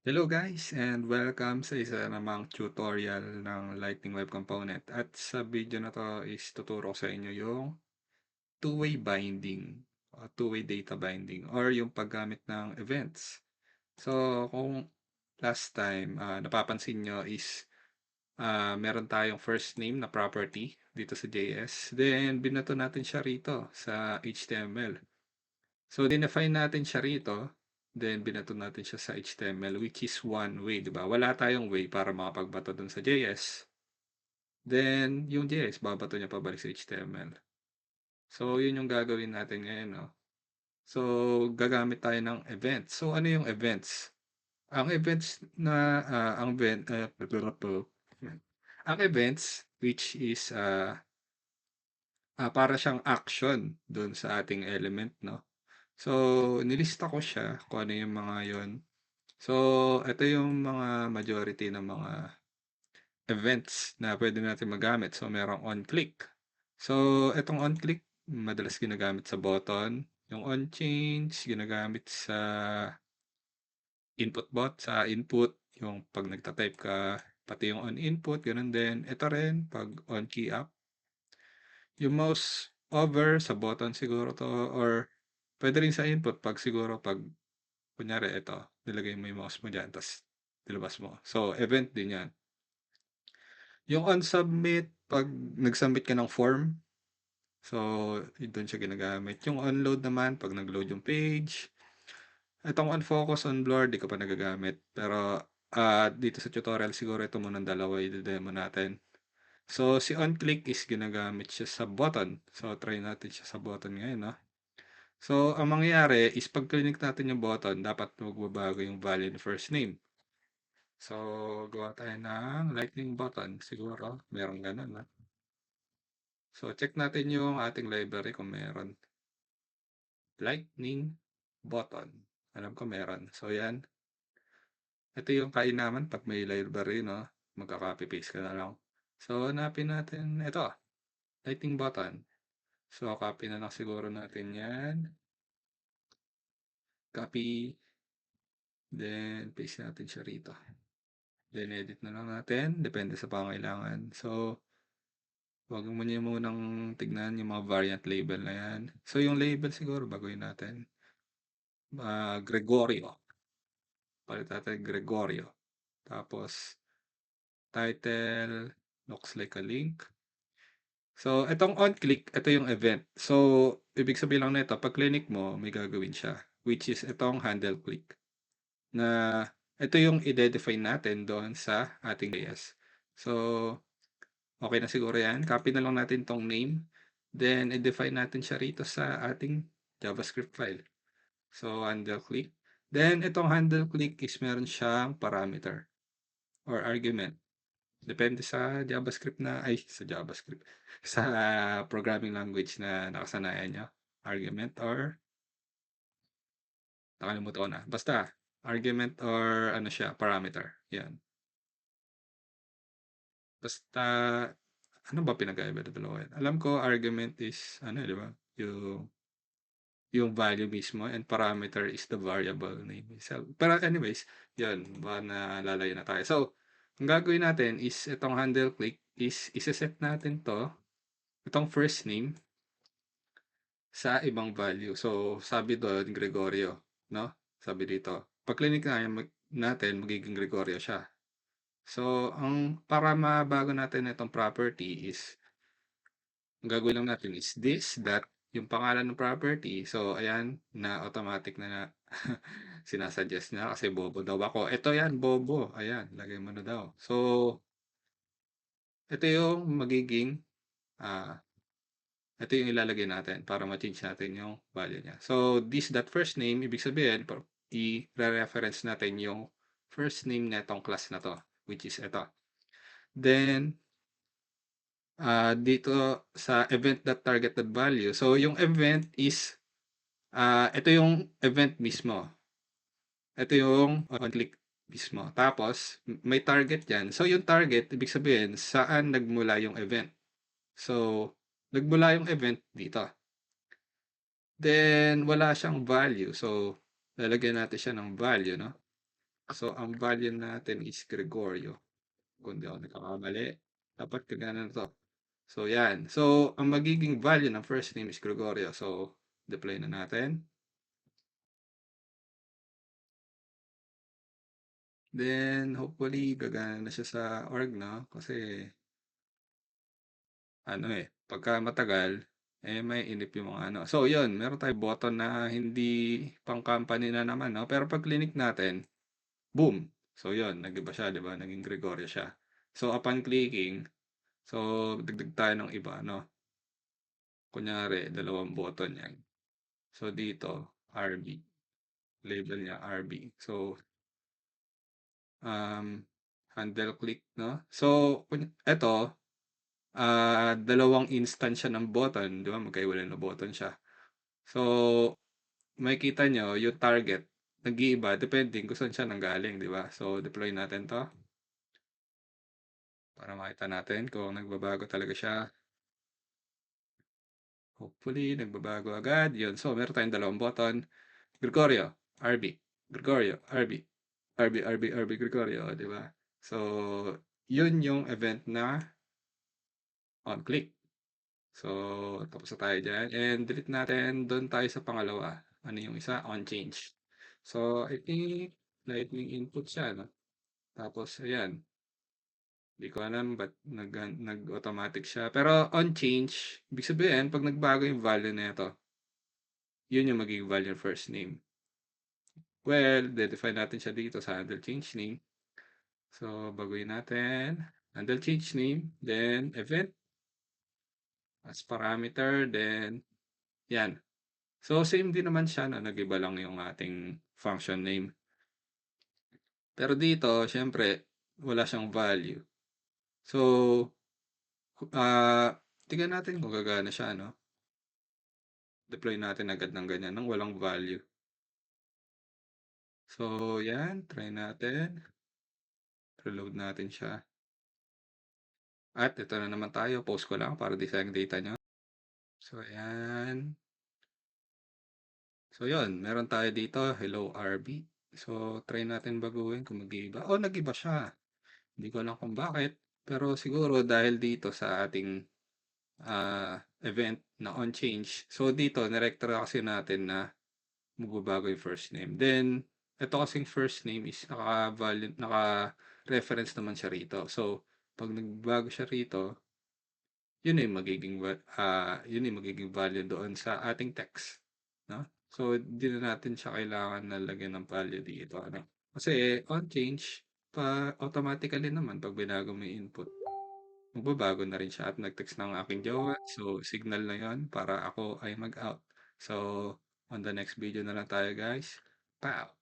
Hello guys and welcome sa isa namang tutorial ng Lightning Web Component. At sa video na to is tuturo ko sa inyo yung two-way binding o two-way data binding or yung paggamit ng events. So kung last time napapansin nyo is meron tayong first name na property dito sa JS. Then binato natin siya rito sa HTML. So, define natin siya rito, then binato natin siya sa HTML which is one way, di ba? Wala tayong way para makapagbato dun sa JS. Then, yung JS, babato niya pabalik sa HTML. So, yun yung gagawin natin ngayon, no? So, gagamit tayo ng events. So, ano yung events? Ang events na, ang event, ang events, which is, para siyang action dun sa ating element, no? So, nilista ko siya kung ano yung mga yon. So, ito yung mga majority ng mga events na pwede natin magamit. So, merong on-click. So, itong on-click, madalas ginagamit sa button. Yung on-change, ginagamit sa input bot, sa input. Yung pag nagta-type ka, pati yung on-input, ganun din. Ito rin, pag on-key up. Yung mouse over sa button siguro to, or pwede rin sa input pag siguro pag kunyari ito, nilagay mo yung mouse mo dyan, tapos nilabas mo. So, event din yan. Yung on submit, pag nag-submit ka ng form, so, doon siya ginagamit. Yung on-load naman, pag nag-load yung page. Itong on-focus, on-blur, di ko pa nagagamit. Pero, dito sa tutorial, siguro ito muna dalawa i-demo natin. So, si on-click is ginagamit siya sa button. So, try natin siya sa button ngayon, no? So, ang mangyayari is pag click natin yung button, dapat magbabago yung value ng first name. So, gawa tayo ng lightning button. Siguro, meron ganun, no? So, check natin yung ating library kung meron. Lightning button. Alam ko meron. So, yan. Ito yung kainaman pag may library, no? Magka-copy paste ka na lang. So, hanapin natin ito. Lightning button. So, copy na lang siguro natin yan. Copy. Then, paste natin siya rito. Then, edit na lang natin. Depende sa pangailangan. So, huwag mo niyo munang tignan yung mga variant label na yan. So, yung label siguro, baguhin natin. Gregorio. Palit natin Gregorio. Tapos, title, looks like a link. So, itong on-click, ito yung event. So, ibig sabihin lang nito, pag clinic mo, may gagawin siya. Which is itong handle click. Na ito yung i-define natin doon sa ating JS. So, okay na siguro yan. Copy na lang natin tong name. Then, i-define natin siya rito sa ating JavaScript file. So, handle click. Then, itong handle click is meron siyang parameter or argument. Depende sa JavaScript sa JavaScript, sa programming language na nakasanayan nyo. Argument or, nakalimutan ko na. Basta, argument or ano siya, parameter. Yan. Basta, ano ba pinagkaiba ng dalawa yan? Alam ko, argument is, ano, di ba? Yung value mismo and parameter is the variable name itself. Pero anyways, yun, baka nalalayo na tayo. So, ang gagawin natin is itong handle click is isa-set natin to, itong first name, sa ibang value. So, sabi doon, Gregorio, no? Sabi dito. Pag clinic na natin, magiging Gregorio siya. So, para mabago natin itong property is, ang gagawin lang natin is this, that, yung pangalan ng property. So, ayan, na automatic na sinasuggest niya kasi bobo daw ako. Ito yan, bobo. Ayan, lagay mo na daw. So, ito yung magiging, ah, ito yung ilalagay natin para ma-change natin yung value niya. So, this that first name, ibig sabihin, i-reference natin yung first name na itong class na to, which is ito. Then, dito sa event.target.value. So, yung event is, ito yung event mismo. Ito yung on-click mismo. Tapos, may target yan. So, yung target, ibig sabihin, saan nagmula yung event. So, nagmula yung event dito. Then, wala siyang value. So, lalagyan natin siya ng value, no? So, ang value natin is Gregorio, kung di ako nagkakamali. Dapat kagana na 'to. So, yan. So, ang magiging value ng first name is Gregorio. So, deploy na natin. Then, hopefully, gagana na siya sa org, no? Kasi, ano eh, pagka matagal, may inip yung mga ano. So, yun, meron tayong button na hindi pang company na naman, no? Pero pag clinic natin, boom! So, yun, nag-iba siya, di ba? Naging Gregorio siya. So, upon clicking, so, dagdag tayo ng iba, no? Kunyari, dalawang button yan. So, dito, RB. Label niya RB. So, um, handle click, no? So, eto, dalawang instance siya ng button, di ba? Magkaiwalay na button siya. So, makikita nyo yung target, nag-iiba, depending kung saan siya nanggaling, di ba? So, deploy natin to para makita natin kung nagbabago talaga siya. Hopefully, nagbabago agad. Yun. So, meron tayong dalawang button. Gregorio, RB. Gregorio, RB. RB, Gregorio, di ba? So, yun yung event na on click. So, tapos na tayo dyan. And delete natin. Doon tayo sa pangalawa. Ano yung isa? On change. So, I think lightning input siya, no? Tapos, ayan. Hindi ko alam ba't nag-automatic siya. Pero on change, ibig sabihin, pag nagbago yung value na ito, yun yung magiging value ng first name. Well, define natin siya dito sa handle change name. So, baguhin natin. Handle change name, then event as parameter, then yan. So, same din naman siya na nag-iba lang yung ating function name. Pero dito, syempre, wala siyang value. So, tingnan natin kung gagana siya, no? Deploy natin agad ng ganyan nang walang value. So, yan. Try natin. Reload natin siya. At ito na naman tayo. Post ko lang para di sayang data nyo. So, ayan. So, yun. Meron tayo dito. Hello, RB. So, try natin baguhin kung mag-iba. Oh, nag-iba siya. Hindi ko alam kung bakit. Pero siguro dahil dito sa ating event na on change. So, dito, nirector kasi natin na magbabago yung first name. Then, ito kasing first name is naka-reference naman siya rito. So, pag nagbago siya rito, yun yung magiging value doon sa ating text, no? So, hindi na natin siya kailangan na lagyan ng value dito, ano? Kasi on change, automatically naman pag binago mo yung input, magbabago na rin siya at nag-text ng aking jowa. So, signal na yon para ako ay mag-out. So, on the next video na lang tayo, guys. Pow!